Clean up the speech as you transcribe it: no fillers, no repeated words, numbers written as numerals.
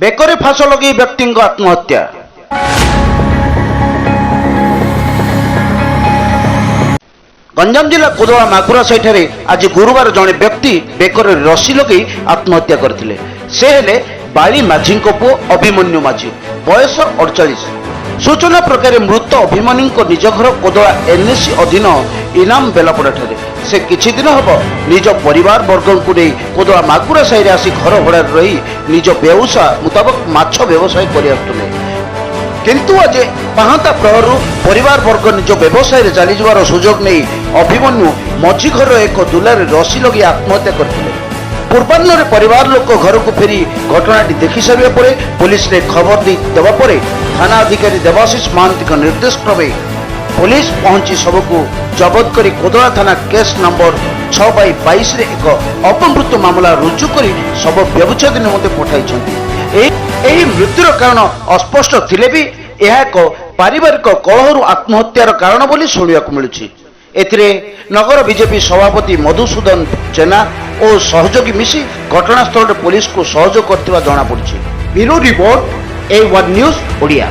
बेकरे फास लगे व्यक्ति आत्महत्या। गंजाम जिला कोदला माकुरा साइठारे आज गुरुवार जड़े व्यक्ति बेकरे रसी लगे आत्महत्या करथिले। से हेले बाली माझी पुओ अभिमन्यु माझी, बयस 48। सूचना प्रकार मृत अभिमन्यु निज घर कोदला एनएससी अधीन इनाम बेलापड़ा ठारे से किछि दिन हब निज परिवार वर्ग को नहीं कोदला माकुरा साहि आसी घर भड़ा रही निज व्यवसाय मुताबक माछ व्यवसाय कर किंतु आज पाहांता प्रहर परिवार वर्ग निज व्यवसाय चली जावार सुजोग नहीं अभिमन्यु मझी घर एक दुलारे रसी लगे आत्महत्या करथिले। पूर्वाह्न परिवार लोक घर को फेरी घटनाटी देखि सारे पर पुलिस ने खबर देवा पर थाना अधिकारी देवाशीष महांती निर्देश क्रमे पुलिस पहुंची सबको जबत कर कोदला थाना केस नंबर 6/22 एक अपमृत्यु मामला रुजु कर सब व्यवच्छेद निमंते पठाई। मृत्युर कारण अस्पष्ट थिले भी यह एक पारिवारिक कलहर आत्महत्यार कारण बोली शुणा मिलुछि। एथिरे नगर बीजेपी सभापति मधुसूदन जेना और सहयोगी मिसी घटनास्थल पुलिस को सहयोग करथिबा जଣା पड़छि। Bureau report A1 news Odia.